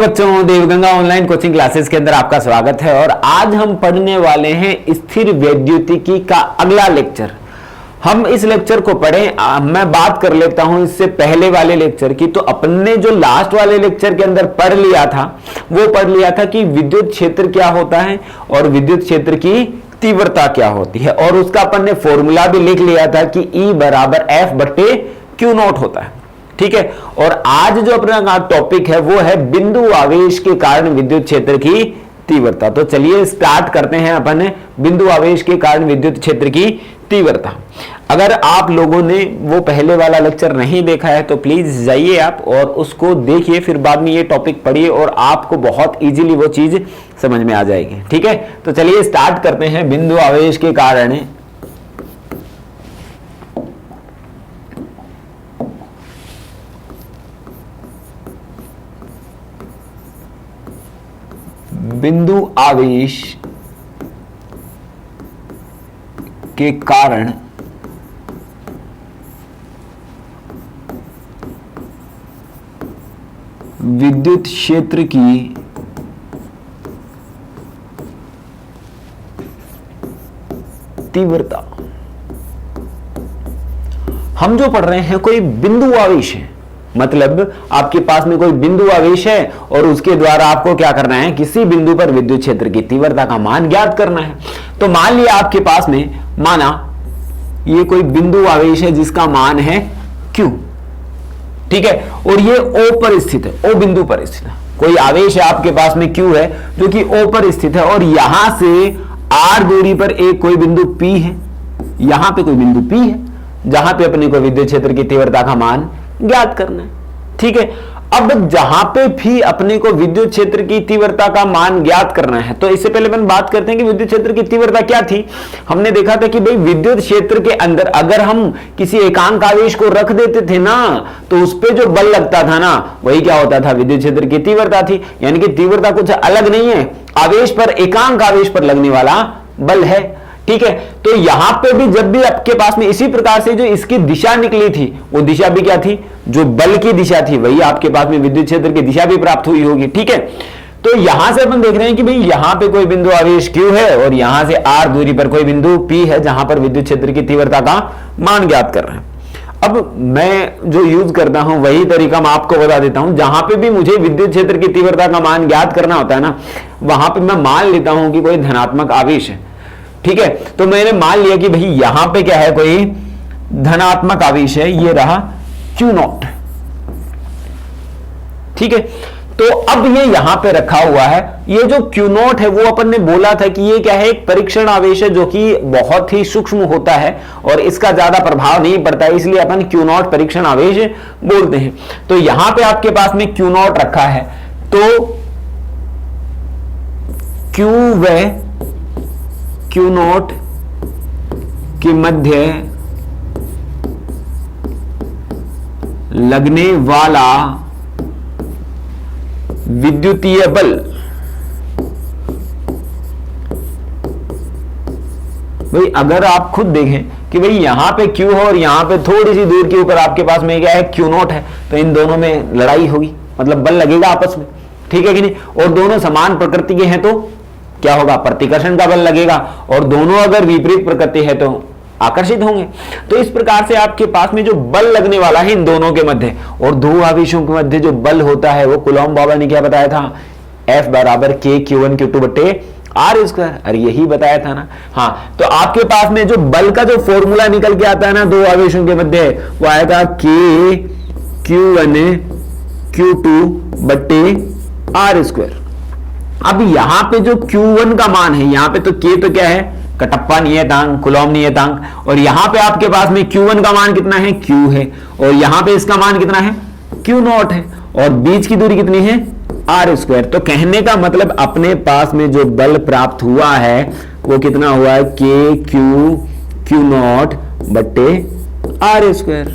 बच्चों, Devganga online coaching classes के अंदर आपका स्वागत है। और आज हम पढ़ने वाले हैं स्थिर वैद्युतिकी का अगला लेक्चर। हम इस लेक्चर को पढ़ें, मैं बात कर लेता हूं इससे पहले वाले लेक्चर की। तो अपने जो लास्ट वाले लेक्चर के अंदर पढ़ लिया था, वो पढ़ लिया था कि विद्युत क्षेत्र क्या होता है और विद्युत क्षेत्र की तीव्रता क्या होती है, और उसका अपन ने फॉर्मूला भी लिख लिया था कि E बराबर F बटे Q नॉट होता है। ठीक है। और आज जो अपना टॉपिक है वो है बिंदु आवेश के कारण विद्युत क्षेत्र की तीव्रता। तो चलिए स्टार्ट करते हैं अपन बिंदु आवेश के कारण विद्युत क्षेत्र की तीव्रता। अगर आप लोगों ने वो पहले वाला लेक्चर नहीं देखा है तो प्लीज जाइए आप और उसको देखिए, फिर बाद में ये टॉपिक पढ़िए और आपको बहुत इजीली वो चीज समझ में आ जाएगी। ठीक है। तो चलिए स्टार्ट करते हैं बिंदु आवेश के कारण बिंदु आवेश के कारण विद्युत क्षेत्र की तीव्रता। हम जो पढ़ रहे हैं कोई बिंदु आवेश है, मतलब आपके पास में कोई बिंदु आवेश है और उसके द्वारा आपको क्या करना है, किसी बिंदु पर विद्युत क्षेत्र की तीव्रता का मान ज्ञात करना है। तो मान लिया आपके पास में, माना ये कोई बिंदु आवेश है जिसका मान है Q। ठीक है। और ये O पर स्थित है, O बिंदु पर स्थित है। कोई आवेश है आपके पास में Q है जो कि O पर स्थित है, और यहां से R दूरी पर एक कोई बिंदु P है, यहां पे कोई बिंदु P है जहां पे अपने को विद्युत क्षेत्र की तीव्रता का मान ज्ञात करना है। ठीक है। अब जहां पे भी अपने को विद्युत क्षेत्र की तीव्रता का मान ज्ञात करना है, तो इससे पहले अपन बात करते हैं कि विद्युत क्षेत्र की तीव्रता क्या थी। हमने देखा था कि भाई विद्युत क्षेत्र के अंदर अगर हम किसी एकांक आवेश को रख देते थे ना, तो उस पर जो बल लगता था ना, वही क्या होता था, विद्युत क्षेत्र की तीव्रता थी। यानी कि तीव्रता कुछ अलग नहीं है, आवेश पर, एकांक आवेश पर लगने वाला बल है। ठीक है। तो यहां पे भी जब भी आपके पास में इसी प्रकार से जो इसकी दिशा निकली थी, वो दिशा भी क्या थी, जो बल की दिशा थी, वही आपके पास में विद्युत क्षेत्र की दिशा भी प्राप्त हुई होगी। ठीक है। तो यहां से अपन देख रहे हैं कि भाई यहां पे कोई बिंदु आवेश Q है और यहां से R दूरी पर कोई बिंदु P है जहां पर विद्युत क्षेत्र की तीव्रता का मान ज्ञात कर रहे हैं। अब मैं जो यूज करता हूं वही तरीका मैं आपको बता देता हूं। जहां पे भी मुझे विद्युत क्षेत्र की तीव्रता का मान ज्ञात करना होता है ना, वहां पे मैं मान लेता हूं कि कोई धनात्मक आवेश है। ठीक है। तो मैंने मान लिया कि भाई यहां पे क्या है, कोई धनात्मक आवेश है, ये रहा Q नॉट। ठीक है। तो अब ये यहां पे रखा हुआ है, ये जो Q नॉट है वो अपन ने बोला था कि ये क्या है, एक परीक्षण आवेश है जो कि बहुत ही सूक्ष्म होता है और इसका ज्यादा प्रभाव नहीं पड़ता है, इसलिए अपन Q नॉट परीक्षण आवेश बोलते हैं। तो यहां पे आपके पास में Q नॉट रखा है, तो Q व Q नॉट के मध्य लगने वाला विद्युतीय बल, भाई अगर आप खुद देखें कि भाई यहां पे Q है और यहां पे थोड़ी सी दूर के ऊपर आपके पास में क्या है, Q नॉट है, तो इन दोनों में लड़ाई होगी, मतलब बल लगेगा आपस में। ठीक है कि नहीं। और दोनों समान प्रकृति के हैं तो क्या होगा, प्रतिकर्षण का बल लगेगा, और दोनों अगर विपरीत प्रकृति है तो आकर्षित होंगे। तो इस प्रकार से आपके पास में जो बल लगने वाला है इन दोनों के मध्य, और दो आवेशों के मध्य जो बल होता है वो कूलॉम बाबा ने क्या बताया था, F बराबर K Q1 Q2 बटे R स्क्वायर। अरे यही बताया था ना। हाँ, तो आपके पास में जो बल का जो फॉर्मूला निकल के आता है ना दो आवेशों के मध्य, वो आएगा K Q1 Q2 बटे R स्क्वायर। अब यहां पे जो Q1 का मान है, यहां पे तो K तो क्या है, कटप्पा नियतांक, कूलॉम नियतांक, और यहां पे आपके पास में Q1 का मान कितना है, Q है, और यहां पे इसका मान कितना है, Q नॉट है, और बीच की दूरी कितनी है, R स्क्वायर। तो कहने का मतलब अपने पास में जो बल प्राप्त हुआ है वो कितना हुआ है, Q नॉट बटे R स्क्वायर।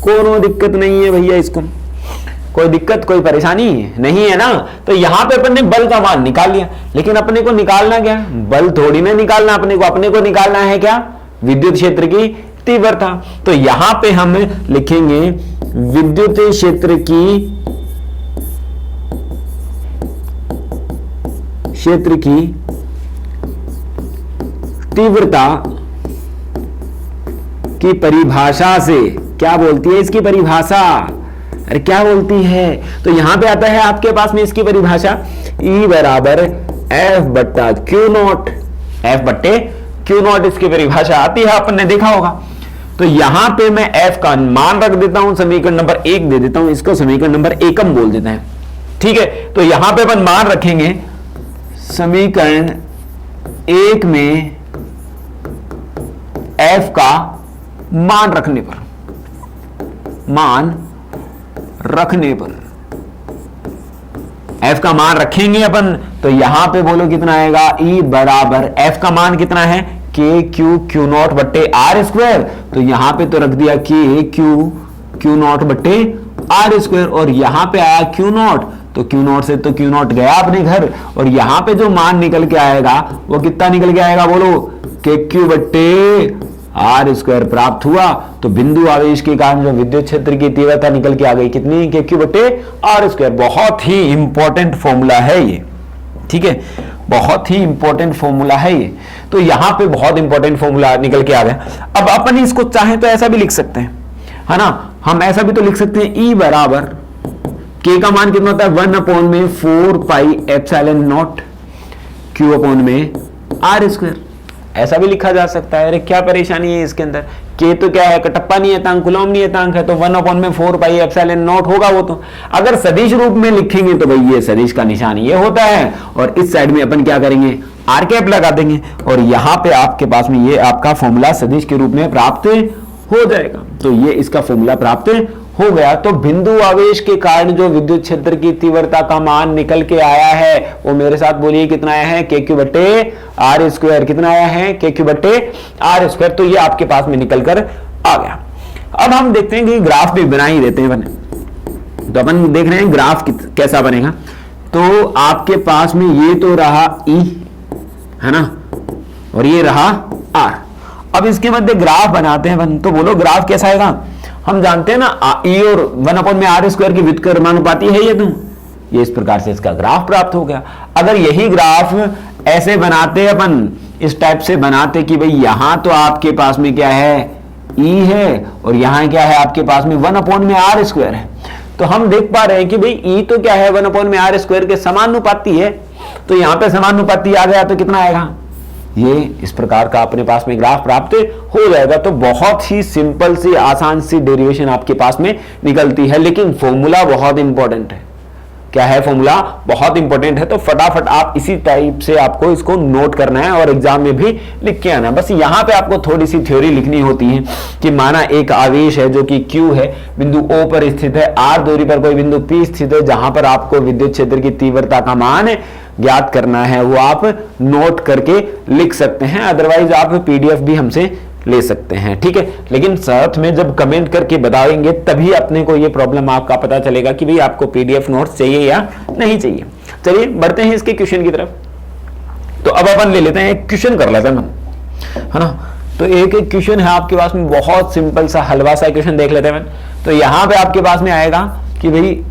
कोनो दिक्कत नहीं है भैया, इसको कोई दिक्कत कोई परेशानी नहीं है ना। तो यहां पे अपन ने बल का मान निकाल लिया, लेकिन अपने को निकालना क्या, बल थोड़ी ना निकालना, अपने को निकालना है क्या, विद्युत क्षेत्र की तीव्रता। तो यहां पे हम लिखेंगे विद्युत क्षेत्र की क्षेत्र की तीव्रता की परिभाषा से, क्या बोलती है इसकी परिभाषा, अरे क्या बोलती है, तो यहां पे आता है आपके पास में इसकी परिभाषा E बराबर F बट्टा क्यू नॉट, F बट्टे क्यू नॉट इसकी परिभाषा आती है, अपन ने देखा होगा। तो यहां पे मैं F का मान रख देता हूं, समीकरण नंबर 1 दे देता हूं, इसको समीकरण नंबर एकम बोल देते हैं, ठीक है। तो यहां पे अपन मान रखेंगे समीकरण 1 में F का मान रखने पर, F का मान रखेंगे अपन, तो यहां पे बोलो कितना आएगा, E बराबर F का मान कितना है, के क्यू नॉट बट्टे आर स्क्वायर, तो यहां पे तो रख दिया के क्यू नॉट बट्टे आर स्क्वायर, और यहां पे आया क्यू नॉट, तो क्यू नॉट से तो क्यू नॉट गया अपने घर, और यहां पे जो मान निकल के आएगा वो कितना निकल के आएगा, बोलो के क्यू बट्टे आर स्क्वायर प्राप्त हुआ। तो बिंदु आवेश के कारण जो विद्युत क्षेत्र की तीव्रता निकल के आ गई कितनी, के क्यू बट्टे आर स्क्वायर। बहुत ही इंपॉर्टेंट फॉर्मूला है ये, ठीक है, बहुत ही इंपॉर्टेंट फॉर्मूला है ये। तो यहां पे बहुत इंपॉर्टेंट फॉर्मूला निकल के आ गया। अब अपन इसको चाहे तो ऐसा भी लिख सकते हैं, है ना, हम ऐसा भी तो लिख सकते हैं, ई बराबर के का मान कितना होता है, 1/4 pi epsilon not Q upon में आर स्क्वायर, ऐसा भी लिखा जा सकता है। अरे क्या परेशानी है इसके अंदर, के तो क्या है, कटप्पा नियतांक, कूलॉम नियतांक है, तो 1/4 पाई एप्सिलॉन नॉट होगा वो तो। अगर सदिश रूप में लिखेंगे तो भाई ये सदिश का निशान ये होता है, और इस साइड में अपन क्या करेंगे, आर कैप लगा देंगे, और यहां पे आपके पास में ये आपका फॉर्मूला सदिश के रूप में प्राप्त हो जाएगा। तो ये इसका फॉर्मूला प्राप्त हो गया। तो बिंदु आवेश के कारण जो विद्युत क्षेत्र की तीव्रता का मान निकल के आया है वो मेरे साथ बोलिए कितना आया है, के क्यू बट्टे आर स्क्वायर, कितना आया है, के क्यू बट्टे आर स्क्वायर। तो ये आपके पास में निकल कर आ गया। अब हम देखते हैं कि ग्राफ भी बना ही देते हैं बने, तो अपन देख रहे हैं ग्राफ कैसा बनेगा। तो आपके पास में ये तो रहा ई, है ना, और ये रहा आर। अब इसके मध्य ग्राफ बनाते हैं बन, तो बोलो ग्राफ कैसा आएगा। हम जानते हैं ना ई और 1/r स्क्वायर की व्युत्क्रमानुपाती है ये, तो ये इस प्रकार से इसका ग्राफ प्राप्त हो गया। अगर यही ग्राफ ऐसे बनाते अपन, इस टाइप से बनाते कि भाई यहां तो आपके पास में क्या है, ई है, और यहां क्या है आपके पास में 1/r स्क्वायर है, तो हम देख पा रहे हैं कि भाई ई तो क्या है 1/r स्क्वायर के समानुपाती है। तो यहां पे समानुपाती आ गया तो कितना आएगा, ये इस प्रकार का अपने पास में ग्राफ प्राप्त हो जाएगा। तो बहुत ही सिंपल सी आसान सी डेरिवेशन आपके पास में निकलती है, लेकिन फॉर्मूला बहुत इंपॉर्टेंट है। क्या है, फॉर्मूला बहुत इंपॉर्टेंट है। तो फटाफट आप इसी टाइप से आपको इसको नोट करना है और एग्जाम में भी लिख के आना। बस यहां पे आपको थोड़ी सी थ्योरी लिखनी होती है कि माना एक आवेश है जो कि Q है, बिंदु O पर स्थित है, R दूरी पर कोई बिंदु P स्थित है, जहां पर आपको विद्युत क्षेत्र की तीव्रता का मान ज्ञात करना है, वो आप नोट करके लिख सकते हैं। अदरवाइज आप PDF भी हमसे ले सकते हैं, ठीक है। लेकिन साथ में जब कमेंट करके बताएंगे तभी अपने को ये प्रॉब्लम आपका पता चलेगा कि भाई आपको PDF नोट्स चाहिए या नहीं चाहिए। चलिए बढ़ते हैं इसके क्वेश्चन की तरफ। तो अब अपन ले लेते हैं, एक क्वेश्चन कर लेते हैं हम, है ना। तो एक एक क्वेश्चन है आपके पास में, बहुत सिंपल सा हलवा सा क्वेश्चन देख लेते हैं। तो यहां पे आपके पास में आएगा कि भाई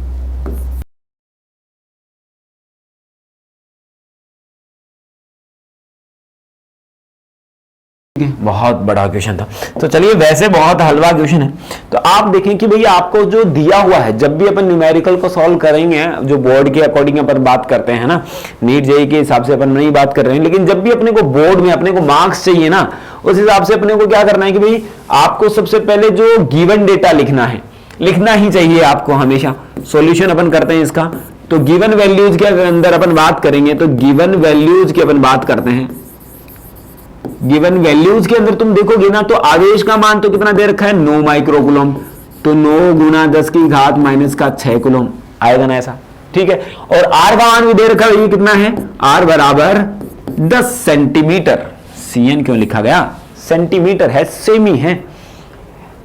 बहुत बड़ा क्वेश्चन था, तो चलिए वैसे बहुत हलवा क्वेश्चन है। तो आप देखें कि भैया आपको जो दिया हुआ है, जब भी अपन न्यूमेरिकल को सॉल्व करेंगे, जो बोर्ड के अकॉर्डिंग अपन बात करते हैं ना, नीट जेईई के हिसाब से अपन नहीं बात कर रहे हैं, लेकिन जब भी अपने को बोर्ड में अपने को मार्क्स चाहिए ना, उस हिसाब से अपने को क्या करना है कि भाई आपको सबसे पहले जो गिवन डेटा लिखना है, लिखना ही चाहिए आपको हमेशा। सॉल्यूशन अपन करते हैं इसका, तो गिवन वैल्यूज के अंदर अपन बात करेंगे, तो गिवन वैल्यूज की अपन बात करते हैं। गिवन वैल्यूज के अंदर तुम देखोगे ना, तो आवेश का मान तो कितना दे रखा है, 9 माइक्रोकूलम, तो 9 गुना 10 की घात माइनस का 6 कूलम आएगा ना ऐसा, ठीक है। और आर का मान भी दे रखा है, ये कितना है, आर बराबर 10 सेंटीमीटर। CN क्यों लिखा गया, सेंटीमीटर है, सेमी है।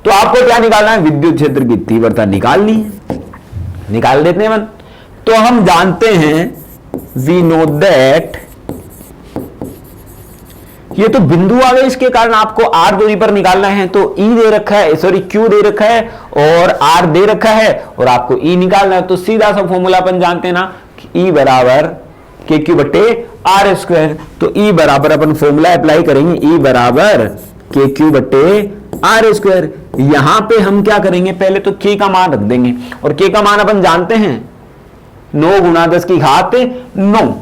तो आपको क्या निकालना है, विद्युत क्षेत्र की तीव्रता निकालनी है, निकाल देते हैं मन। तो हम जानते हैं, वी नो दैट, ये तो बिंदु आवेश के कारण आपको R दूरी पर निकालना है, तो E दे रखा है, सॉरी Q दे रखा है और R दे रखा है, और आपको E निकालना है। तो सीधा सा फॉर्मूला अपन जानते हैं ना, E बराबर KQ बट्टे आर स्क्वायर। तो ई बराबर अपन फॉर्मूला अप्लाई करेंगे, ई बराबर के क्यू बट्टे आर स्क्वायर। यहां पे हम क्या करेंगे, पहले तो के का मान रख देंगे, और के का मान अपन जानते हैं 9 गुणा 10 की घात 9,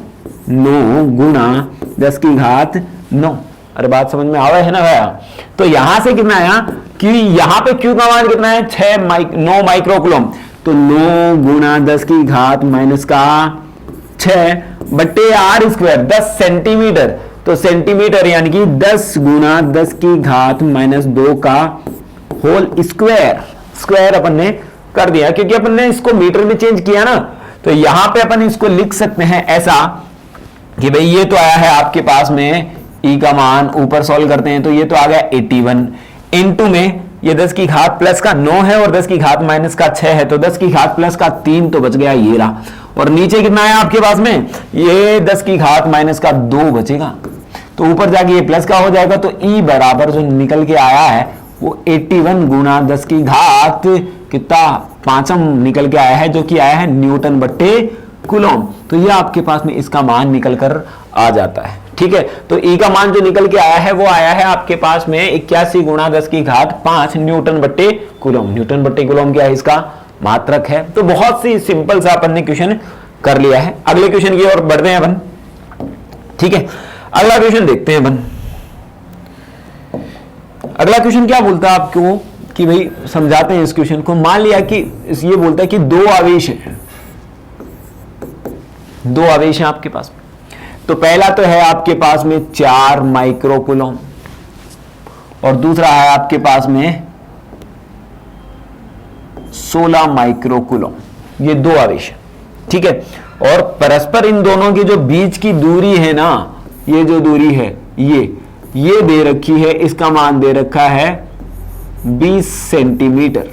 9 गुणा 10 की घात 9। अरे बात समझ में आवा है ना भैया। तो यहां से कितना आया कि यहां पे क्यू का मान कितना है 9 माइक्रोकूलम। तो 9 गुणा 10 की घात माइनस का 6 बट्टे आर स्क्वायर 10 सेंटीमीटर। तो सेंटीमीटर यानी कि 10 गुणा 10 की घात माइनस 2 का होल स्क्वायर। स्क्वायर अपन ने कर दिया क्योंकि अपन ने इसको मीटर में चेंज किया ना। तो यहां पे अपन इसको लिख सकते हैं ऐसा कि भाई ये तो आया है आपके पास में ई का मान, ऊपर सॉल्व करते हैं तो ये तो आ गया 81 इनटू में ये 10 की घात प्लस का 9 है और 10 की घात माइनस का 6 है, तो 10 की घात प्लस का 3 तो बच गया ये रहा। और नीचे कितना है आपके पास में, ये 10 की घात माइनस का 2 बचेगा। तो ऊपर जाके ये प्लस का हो जाएगा। तो ई बराबर जो निकल के आया है वो 81 गुणा 10 की घात कितना 5 निकल के आया है, जो कि आया है न्यूटन बट्टे कूलम। तो ये आपके पास में इसका मान निकल कर आ जाता है। ठीक है, तो ई का मान जो निकल के आया है वो आया है आपके पास में 81 गुणा 10 की घात 5 न्यूटन बट्टे कूलम। न्यूटन बट्टे कूलम क्या है, इसका मात्रक है। तो बहुत सी सिंपल सा अपन ने क्वेश्चन कर लिया है। अगले क्वेश्चन की ओर बढ़ते हैं अपन। ठीक है, अगला क्वेश्चन देखते हैं अपन। अगला क्वेश्चन क्या बोलता है आपको कि भाई समझाते हैं इस क्वेश्चन को। मान लिया कि ये बोलता है कि 2 आवेश है, 2 आवेश हैं आपके पास। तो पहला तो है आपके पास में 4 माइक्रोकूलम और दूसरा है आपके पास में 16 माइक्रोकूलम। ये 2 आवेश है। ठीक है, और परस्पर इन दोनों के जो बीच की दूरी है ना, ये जो दूरी है ये दे रखी है, इसका मान दे रखा है 20 सेंटीमीटर।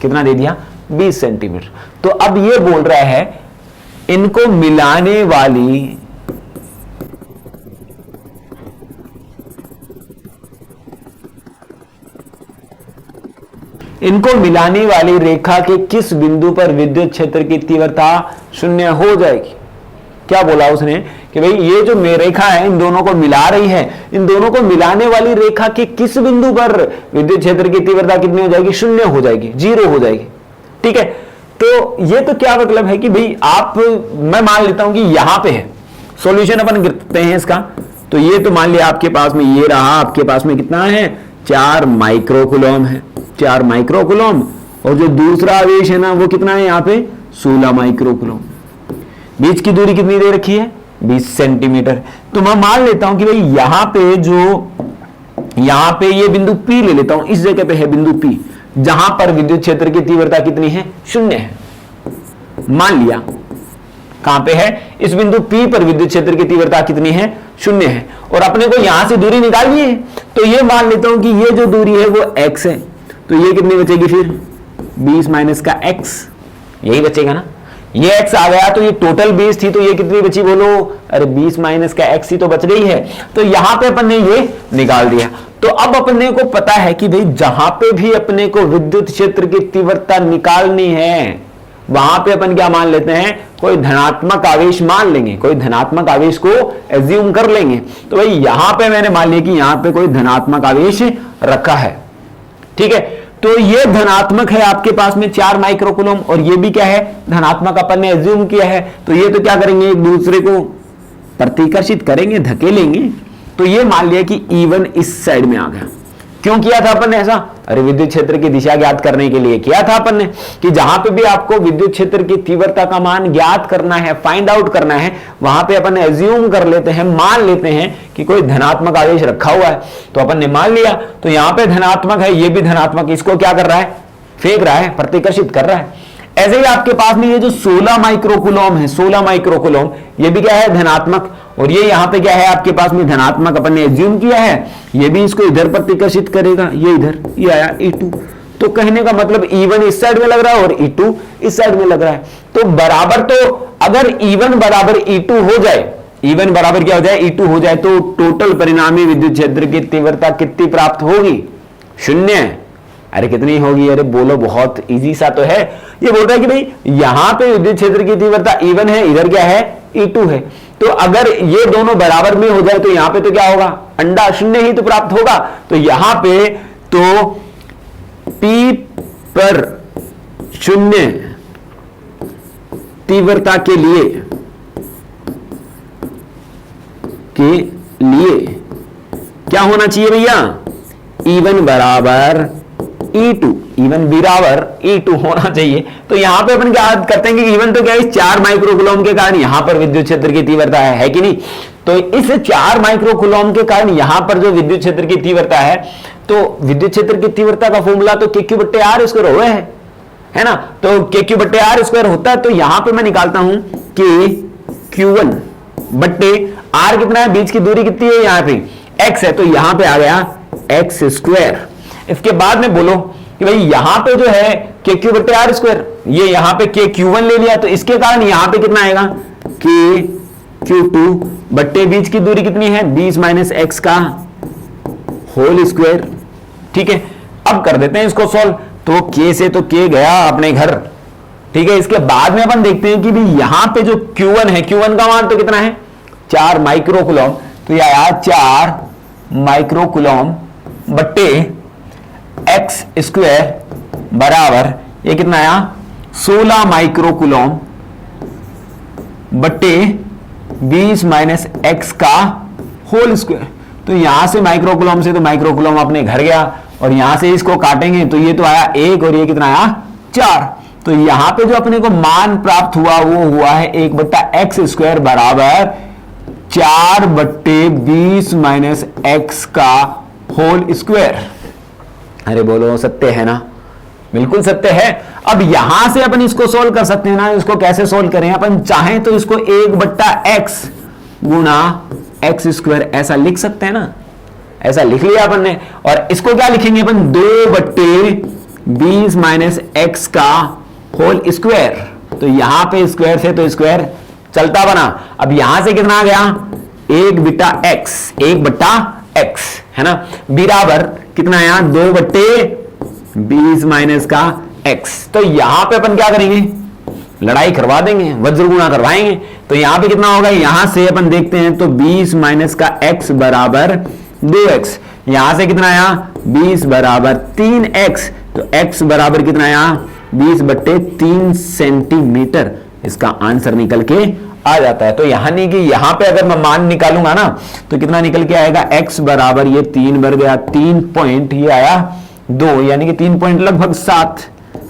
कितना दे दिया, 20 सेंटीमीटर। तो अब ये बोल रहा है इनको मिलाने वाली रेखा के किस बिंदु पर विद्युत क्षेत्र की तीव्रता 0 हो जाएगी। क्या बोला उसने कि भाई ये जो रेखा है इन दोनों को मिला रही है, इन दोनों को मिलाने वाली रेखा के किस बिंदु पर विद्युत क्षेत्र की तीव्रता कितनी हो जाएगी, 0 हो जाएगी, 0 हो जाएगी। ठीक है, तो ये तो क्या मतलब है कि भाई मैं मान लेता हूं कि यहां पे है, सॉल्यूशन अपन करते हैं इसका। तो ये तो मान लिया आपके पास में ये रहा, आपके पास में कितना है 4 माइक्रोकूलम है, 4 माइक्रोकूलम। और जो दूसरा आवेश है ना वो कितना है यहाँ पे 16 माइक्रोकूलम। बीच की दूरी कितनी दे रखी है 20 सेंटीमीटर। तो मैं मान लेता हूं कि भाई यहां पे ये बिंदु P ले लेता हूं, इस जगह पे है बिंदु P जहां पर विद्युत क्षेत्र की तीव्रता कितनी है 0 है। मान लिया कहां पे है, इस बिंदु P पर विद्युत क्षेत्र की तीव्रता कितनी है 0 है। और अपने को यहां से दूरी निकालनी है, तो ये मान लेता हूं कि ये जो दूरी है वो x है। तो ये कितनी बचेगी फिर 20 माइनस का x, यही बचेगा ना। ये x आ गया तो ये टोटल 20 थी, तो ये कितनी बची बोलो, अरे 20 माइनस का x ही तो बच गई है। तो यहां पे अपन ने ये निकाल दिया। तो अब अपने को पता है कि भाई जहां पे भी अपने को विद्युत क्षेत्र की तीव्रता निकालनी है वहां पे अपन क्या मान लेते हैं, कोई धनात्मक आवेश मान लेंगे, कोई धनात्मक आवेश को एज्यूम कर लेंगे। तो भाई यहां पे मैंने मान लिया कि यहां पे कोई धनात्मक आवेश रखा है। ठीक है, तो ये धनात्मक है आपके पास में 4 माइक्रोकूलम और ये भी क्या है धनात्मक, अपन ने एज्यूम किया है। तो ये तो क्या करेंगे, एक दूसरे को प्रतिकर्षित करेंगे, धकेलेंगे। तो ये मान लिया कि E1 इस साइड में आ गया। क्यों किया था अपन ने ऐसा, अरे विद्युत क्षेत्र की दिशा ज्ञात करने के लिए किया था अपन ने कि जहां पे भी आपको विद्युत क्षेत्र की तीव्रता का मान ज्ञात करना है, फाइंड आउट करना है, वहां पे अपन एज्यूम कर लेते हैं, मान लेते हैं कि कोई धनात्मक आवेश रखा हुआ है। तो अपन ने मान लिया, तो यहां पे धनात्मक है, ये भी धनात्मक, इसको क्या कर रहा है, फेंक रहा है, प्रतिकर्षित कर रहा है। ऐसे ही आपके पास में ये जो 16 माइक्रोकूलम है, 16 माइक्रोकूलम, ये भी क्या है धनात्मक। और ये यहां पे क्या है आपके पास में धनात्मक, अपन ने एज्यूम किया है, ये भी इसको इधर प्रतिकर्षित करेगा, ये इधर, ये आया E2। तो कहने का मतलब E1 इस साइड में लग रहा है और E2 इस साइड में लग रहा है। तो बराबर, तो अगर E1 बराबर E2 हो जाए, E1 बराबर क्या हो जाए E2 हो जाए, तो टोटल परिणामी विद्युत क्षेत्र की तीव्रता कितनी प्राप्त होगी, 0। अरे कितनी होगी, अरे बोलो, बहुत इजी सा तो है। ये बोल रहा है कि भाई यहां पे विद्युत क्षेत्र की तीव्रता E1 है, इधर क्या है E2 है। तो अगर ये दोनों बराबर में हो जाए तो यहां पे तो क्या होगा, अंडा शून्य ही तो प्राप्त होगा। तो यहां पे तो P पर शून्य तीव्रता के लिए क्या होना चाहिए भैया, E1 बराबर E2, E1 बराबर E2 होना चाहिए। तो यहां पे अपन क्या करते हैं कि E1 तो क्या है, 4 माइक्रोकूलम के कारण यहां पर विद्युत क्षेत्र की तीव्रता है कि नहीं। तो इस 4 माइक्रोकूलम के कारण यहां पर जो विद्युत क्षेत्र की तीव्रता है, तो विद्युत क्षेत्र की तीव्रता का फॉर्मूला तो KQ/R² हुआ है ना। तो KQ/R² होता है। तो यहां पे मैं निकालता हूं कि Q1 बट्टे R कितना है, बीच की दूरी कितनी है, यहां पे X है, तो यहां पे आ गया X²। इसके बाद में बोलो कि भाई यहां पे जो है KQ/R², ये यहां पे KQ1 ले लिया, तो इसके कारण यहां पे कितना आएगा, KQ2 बट्टे बीच की दूरी कितनी है, 20 - X का होल स्क्वायर। ठीक है, अब कर देते हैं इसको सॉल्व। तो K से तो K गया अपने घर। ठीक है, इसके बाद में अपन देखते हैं कि भी यहां पे जो Q1 है, Q1 का मान तो कितना है, 4 माइक्रोकूलम। तो यह आया 4 माइक्रोकूलम बट्टे X² बराबर ये कितना आया, 16 माइक्रोकूलम बट्टे 20 - X का होल स्क्वायर। तो यहां से माइक्रोकूलम से तो माइक्रोकूलम अपने घर गया, और यहां से इसको काटेंगे तो ये तो आया 1 और ये कितना आया 4। तो यहां पे जो अपने को मान प्राप्त हुआ वो हुआ है 1/X² बराबर 4/20 - X का होल स्क्वायर। अरे बोलो सत्य है ना, बिल्कुल सत्य है। अब यहां से अपन इसको सोल्व कर सकते हैं ना। इसको कैसे सोल्व करें, अपन चाहें तो इसको 1/X गुणा X² ऐसा लिख सकते हैं ना, ऐसा लिख लिया अपन ने। और इसको क्या लिखेंगे अपन, 2/20 - X का होल स्क्वायर। तो यहां पे स्क्वायर से तो स्क्वायर चलता बना। अब यहां से कितना आ गया, 1/X है ना, बराबर कितना आया, 2/20 - का X। तो यहां पे अपन क्या करेंगे, लड़ाई करवा देंगे, वज्र गुणा करवाएंगे। तो यहां पे कितना होगा, यहां से अपन देखते हैं तो 20 - का X बराबर 2X। यहां से कितना आया, 20 बराबर 3X। तो X बराबर कितना आया, 20/3 सेंटीमीटर। इसका आंसर निकल के आ जाता है। तो यानी कि यहां पे अगर मैं मान निकालूंगा ना तो कितना निकल के आएगा, X बराबर ये 3 बढ़ गया 3 पॉइंट, ये आया 2, यानी कि 3 पॉइंट लगभग 7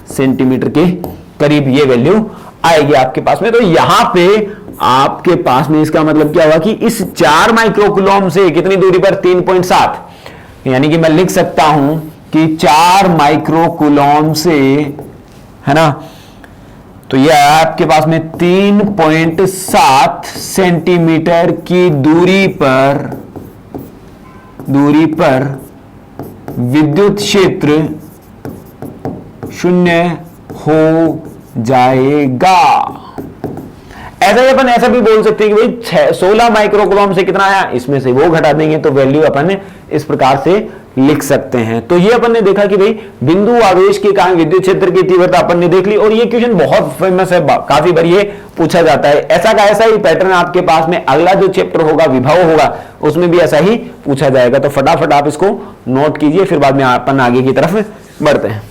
सेंटीमीटर के करीब ये वैल्यू आएगी आपके पास में। तो यहां पे आपके पास में इसका मतलब क्या हुआ कि इस 4 माइक्रोकूलम से कितनी दूरी पर, 3.7, यानी कि मैं लिख सकता हूं कि 4 माइक्रोकूलम से, है ना, तो यह आपके पास में 3.7 सेंटीमीटर की दूरी पर विद्युत क्षेत्र 0 हो जाएगा। ऐसा ही अपन ऐसा भी बोल सकते हैं कि भाई 16 माइक्रोकूलम से कितना आया, इसमें से वो घटा देंगे तो वैल्यू अपन इस प्रकार से लिख सकते हैं। तो ये अपन ने देखा कि भाई बिंदु आवेश के कारण विद्युत क्षेत्र की तीव्रता अपन ने देख ली। और ये क्वेश्चन बहुत फेमस है, काफी बार ये पूछा जाता है। ऐसा का ऐसा ही पैटर्न आपके पास में अगला जो चैप्टर होगा, विभव होगा, उसमें भी ऐसा ही पूछा जाएगा। तो फटाफट आप इसको नोट कीजिए, फिर बाद में अपन आगे की तरफ बढ़ते हैं।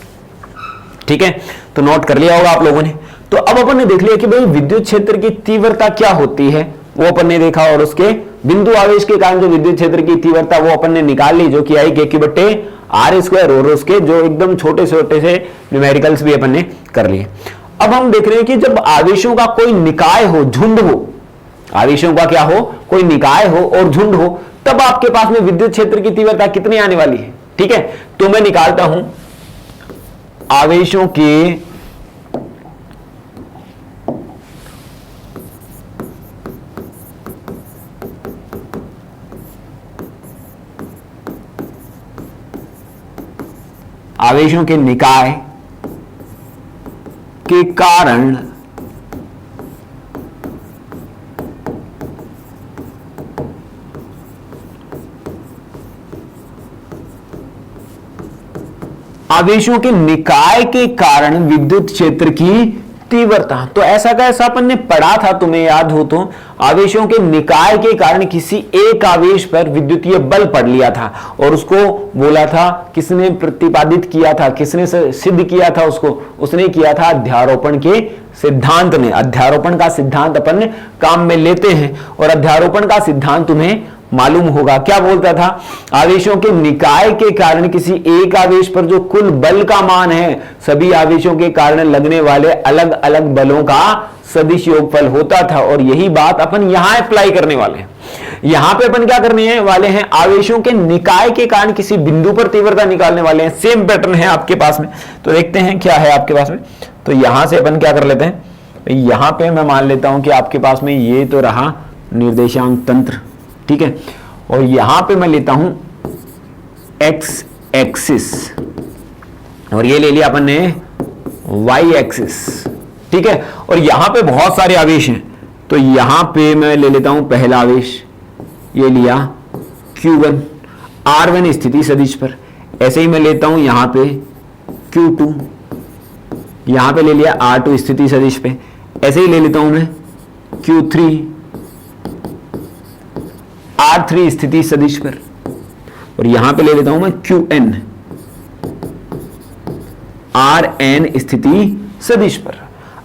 ठीक है, तो नोट कर लिया होगा आप लोगों ने। तो अब अपन ने देख लिया कि भाई विद्युत क्षेत्र की तीव्रता क्या होती है, वो अपन ने देखा। और उसके बिंदु आवेश के कारण जो विद्युत क्षेत्र की तीव्रता वो अपन ने निकाल ली, जो कि आई KQ/R²। और उसके जो एकदम छोटे छोटे से न्यूमेरिकल्स भी अपन ने कर लिए। अब हम देख रहे हैं कि जब आवेशों का कोई निकाय हो, झुंड हो, आवेशों का क्या हो, कोई निकाय हो और झुंड हो, तब आपके पास में विद्युत क्षेत्र की तीव्रता कितनी आने वाली है। ठीक है, तो मैं निकालता हूं आवेशों के निकाय के कारण आवेशों के निकाय के कारण विद्युत क्षेत्र की तीव्रता। तो ऐसा का ऐसा अपन ने पढ़ा था, तुम्हें याद हो तो आवेशों के निकाय के कारण किसी एक आवेश पर विद्युतीय बल पड़ लिया था और उसको बोला था, किसने प्रतिपादित किया था, किसने सिद्ध किया था उसको, उसने किया था अध्यारोपण के सिद्धांत ने। अध्यारोपण का सिद्धांत अपन काम में लेते हैं और अध्यारोपण का सिद्धांत तुम्हें मालूम होगा। क्या बोलता था, आवेशों के निकाय के कारण किसी एक आवेश पर जो कुल बल का मान है सभी आवेशों के कारण लगने वाले अलग अलग बलों का सदिश योगफल होता था। और यही बात अपन यहां अप्लाई करने वाले हैं। यहां पे अपन क्या करने वाले हैं, आवेशों के निकाय के कारण किसी बिंदु पर तीव्रता निकालने वाले हैं। सेम पैटर्न है आपके पास में, तो देखते हैं क्या है आपके पास में। तो यहां से अपन क्या कर लेते हैं, यहां पे मैं मान लेता हूं कि आपके पास में ये तो रहा निर्देशांक तंत्र, ठीक है, और यहां पे मैं लेता हूं एक्स एक्सिस और ये ले लिया अपन ने वाई एक्सिस, ठीक है। और यहां पे बहुत सारे आवेश हैं, तो यहां पे मैं ले लेता हूं पहला आवेश, ये लिया Q1 R1 स्थिति सदिश पर। ऐसे ही मैं लेता हूं यहां पे Q2, यहां पे ले लिया R2 स्थिति सदिश पे। ऐसे ही ले लेता हूं मैं Q3 R3 स्थिति सदिश पर, और यहां पे ले लेता हूं मैं Qn Rn स्थिति सदिश पर।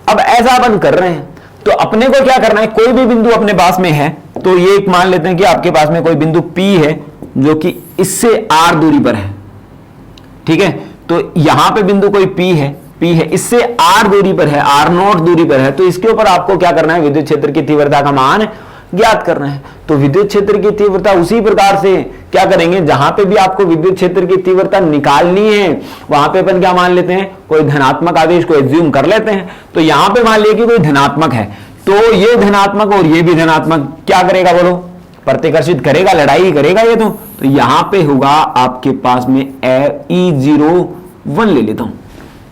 अब ऐसा अपन कर रहे हैं तो अपने को क्या करना है, कोई भी बिंदु अपने पास में है, तो ये एक मान लेते हैं कि आपके पास में कोई बिंदु P है जो कि इससे R दूरी पर है, ठीक है। तो यहां पे बिंदु कोई P है इससे R दूरी पर है, R0 दूरी पर है, तो इसके ऊपर आपको क्या करना है, विद्युत क्षेत्र की तीव्रता का मान ज्ञात करना है। तो विद्युत क्षेत्र की तीव्रता उसी प्रकार से क्या करेंगे, जहां पे भी आपको विद्युत क्षेत्र की तीव्रता निकालनी है वहां पे अपन क्या मान लेते हैं, कोई धनात्मक आवेश को एज्यूम कर लेते हैं। तो यहां पे मान लिया कि कोई धनात्मक है, तो ये धनात्मक और ये भी धनात्मक क्या करेगा बोलो, प्रतिकर्षित करेगा, लड़ाई करेगा ये। तो यहां पे होगा आपके पास में E01 ले लेता हूं,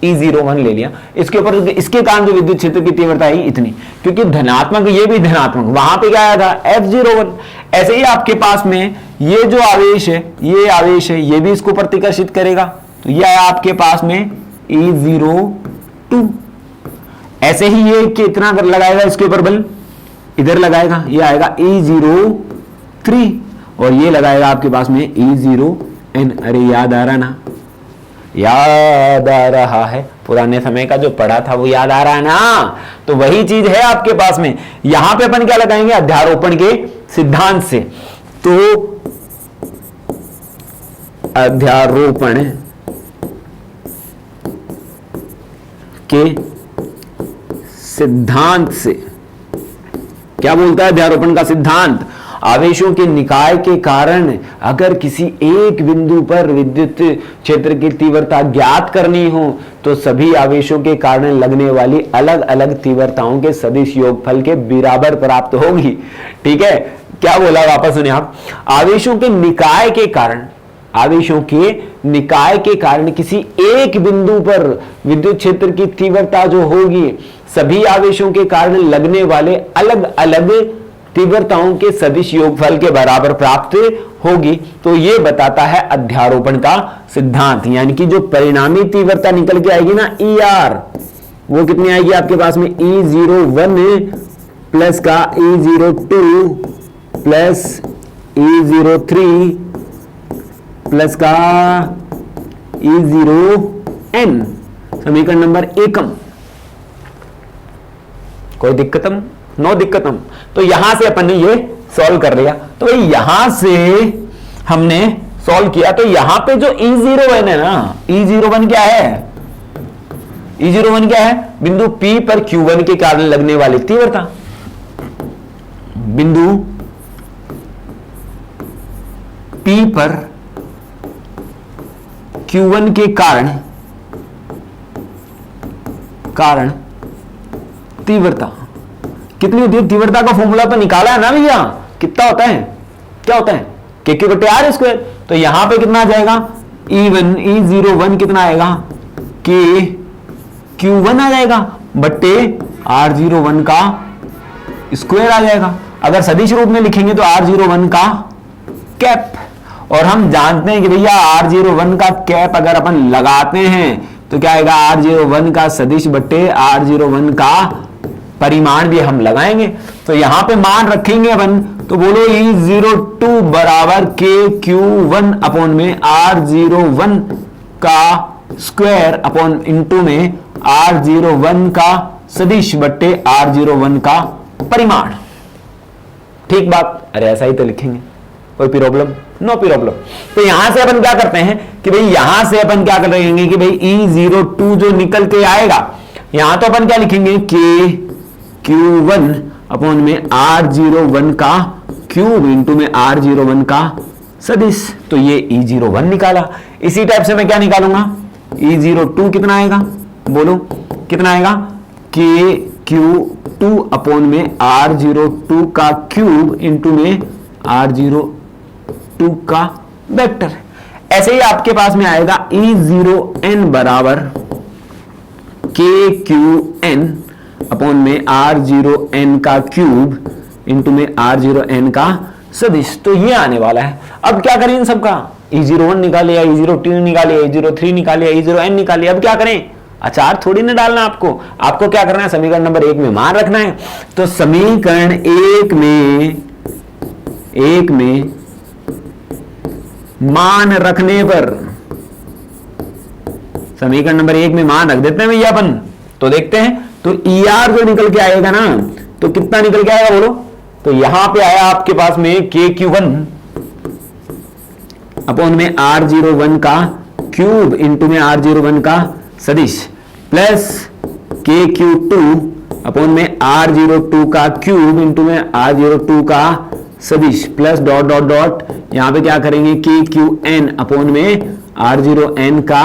E01 ले लिया। इसके ऊपर इसके कारण जो विद्युत क्षेत्र की तीव्रता है इतनी, क्योंकि धनात्मक ये भी धनात्मक, वहां पे क्या आया था F01। ऐसे ही आपके पास में ये जो आवेश है, ये आवेश है, ये भी इसको प्रतिकर्षित करेगा, तो ये आया आपके पास में E02। ऐसे ही ये कितना लगाएगा इसके ऊपर बल, इधर लगाएगा, ये आएगा E03, और ये लगाएगा आपके पास में E0n। अरे याद आ रहा ना, याद आ रहा है, पुराने समय का जो पढ़ा था वो याद आ रहा है ना। तो वही चीज है आपके पास में। यहां पे अपन क्या लगाएंगे, अध्यारोपण के सिद्धांत से। तो अध्यारोपण के सिद्धांत से क्या बोलता है अध्यारोपण का सिद्धांत, आवेशों के निकाय के कारण अगर किसी एक बिंदु पर विद्युत क्षेत्र की तीव्रता ज्ञात करनी हो तो सभी आवेशों के कारण लगने वाली अलग अलग तीव्रताओं के सदिश योगफल के बराबर प्राप्त होगी, ठीक है। क्या बोला वापस सुनिए आप, आवेशों के निकाय के कारण किसी एक बिंदु पर विद्युत क्षेत्र की तीव्रता जो होगी सभी आवेशों के कारण लगने वाले अलग अलग तीव्रताओं के सदिश योगफल के बराबर प्राप्त होगी। तो यह बताता है अध्यारोपण का सिद्धांत, यानी कि जो परिणामी तीव्रता निकल के आएगी ना ER, वो कितनी आएगी आपके पास में E01 प्लस का E02 प्लस E03 प्लस का E0n, समीकरण नंबर 1। कोई दिक्कतम, नो दिक्कतम। तो यहां से अपन ने ये सॉल्व कर लिया। तो भाई यहां से हमने सॉल्व किया, तो यहां पे जो E01 है ना, E01 क्या है, E01 क्या है, बिंदु P पर Q1 के कारण लगने वाली तीव्रता। बिंदु P पर Q1 के कारण तीव्रता कितनी होती है, तीव्रता का फॉर्मूला तो निकाला है ना भैया, कितना होता है, क्या होता है, KQ/R²। तो यहां पे कितना आ जाएगा, E01 कितना आएगा, Q1 आ जाएगा बट्टे R01 का स्क्वायर आ जाएगा। अगर सदिश रूप में लिखेंगे तो R01 का कैप, और हम जानते हैं कि भैया R01 का कैप अगर अपन लगाते हैं तो क्या आएगा, R01 का सदिश बट्टे R01 का परिमाण भी हम लगाएंगे। तो यहां पे मान रखेंगे अपन, तो बोलो E02 बराबर KQ1 अपॉन में R01 का स्क्वायर अपॉन इंटू में R01 का सदिश बट्टे R01 का परिमाण। ठीक बात? अरे ऐसा ही तो लिखेंगे, कोई प्रॉब्लम? No problem. तो यहां से अपन क्या करते हैं कि भाई यहां से अपन क्या कर रहेंगे कि भाई E02 जो निकल के आएगा, यहां तो अपन क्या लिखेंगे KQ1 अपॉन में R01 का क्यूब इंटू में R01 का सदिश। तो ये E01 निकाला। इसी टाइप से मैं क्या निकालूंगा, E02 कितना आएगा, बोलो कितना आएगा, KQ2 अपॉन में R02 का क्यूब इंटू में R02 का वेक्टर। ऐसे ही आपके पास में आएगा E0n बराबर KQn अपॉन में R0n का क्यूब इंटू में R0n का सदिश। तो ये आने वाला है। अब क्या करें इन सबका, E01 निकाल लिया, E02 निकाल लिया, E03 निकाल लिया, E0n निकाल लिया। अब क्या करें, अचार थोड़ी ना डालना आपको क्या करना है, समीकरण नंबर 1 में मान रखना है। तो समीकरण 1 में मान रखने पर, समीकरण नंबर 1 में मान रख देते हैं भैया अपन। तो देखते हैं, तो ER जो निकल के आएगा ना, तो कितना निकल के आएगा बोलो, तो यहां पे आया आपके पास में KQ1 अपॉन में R01 का क्यूब इंटू में R01 का सदिश प्लस KQ2 अपॉन में R02 का क्यूब इंटू में R02 का सदिश प्लस डॉट डॉट डॉट, यहां पे क्या करेंगे KQn अपॉन में R0n का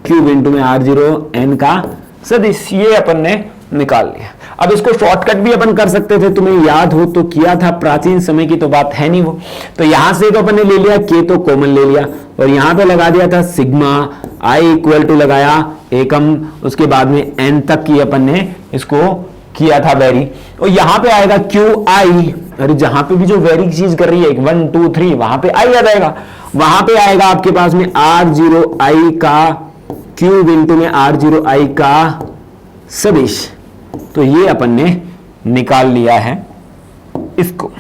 क्यूब इंटू में R0n का सदिश। ये अपन ने निकाल लिया। अब इसको शॉर्टकट भी अपन कर सकते थे, तुम्हें याद हो तो किया था, प्राचीन समय की तो बात है नहीं वो। तो यहां से तो अपन ने ले लिया, K तो कॉमन ले लिया और यहां पे लगा दिया था सिग्मा, I इक्वल टू लगाया एकम, उसके बाद में n तक की अपन ने इसको किया था वेरी। और यहां पे आएगा QI, अरे जहां पे भी जो वेरी चीज कर रही है 1 2 3 वहां पे I आ जाएगा। वहां पे आएगा आपके पास में R0I का क्यूब इंटू में R0I का सदिश। तो ये अपन ने निकाल लिया है इसको।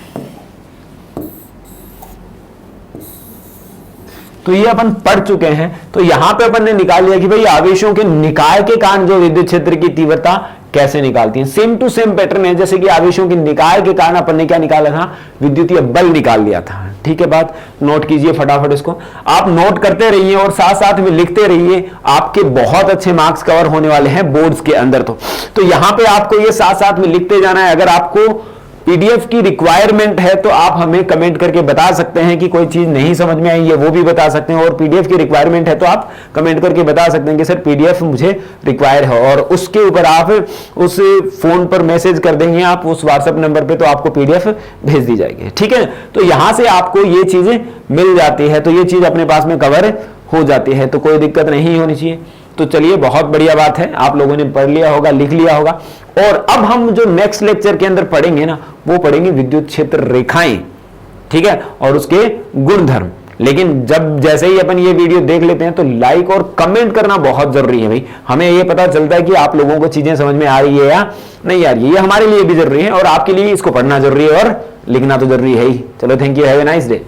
तो ये अपन पढ़ चुके हैं। तो यहां पे अपन ने निकाल लिया कि भाई आवेशों के निकाय के कारण जो विद्युत क्षेत्र की तीव्रता कैसे निकालती है। सेम टू सेम पैटर्न है जैसे कि आवेशों के निकाय के कारण अपन ने क्या निकाला था, विद्युतीय बल निकाल लिया था। ठीक है, बात नोट कीजिए फटाफट इसको, आप नोट करते रहिए और साथ साथ में लिखते रहिए। आपके बहुत अच्छे मार्क्स कवर होने वाले हैं बोर्ड्स के अंदर। तो यहां पे आपको ये साथ साथ में लिखते जाना है। अगर आपको पीडीएफ की रिक्वायरमेंट है तो आप हमें कमेंट करके बता सकते हैं कि कोई चीज नहीं समझ में आई है, वो भी बता सकते हैं। और पीडीएफ की रिक्वायरमेंट है तो आप कमेंट करके बता सकते हैं कि सर पीडीएफ मुझे रिक्वायर है, और उसके ऊपर आप उस फोन पर मैसेज कर देंगे आप उस व्हाट्सएप नंबर पे, तो आपको पीडीएफ भेज दी जाएगी। ठीक है, तो यहां से आपको ये चीजें मिल जाती है, तो ये चीज अपने पास में कवर हो जाती है, तो कोई दिक्कत नहीं होनी चाहिए। तो चलिए, बहुत बढ़िया बात है, आप लोगों ने पढ़ लिया होगा, लिख लिया होगा। और अब हम जो नेक्स्ट लेक्चर के अंदर पढ़ेंगे ना, वो पढ़ेंगे विद्युत क्षेत्र रेखाएं। ठीक है, और उसके गुणधर्म। लेकिन जब जैसे ही अपन ये वीडियो देख लेते हैं तो लाइक और कमेंट करना बहुत जरूरी है भाई। हमें ये पता चलता है कि आप लोगों को चीजें समझ में आ रही है या नहीं आ रही है। ये हमारे लिए भी जरूरी है और आपके लिए इसको पढ़ना जरूरी है और लिखना तो जरूरी है ही। चलो, thank you, have a nice day.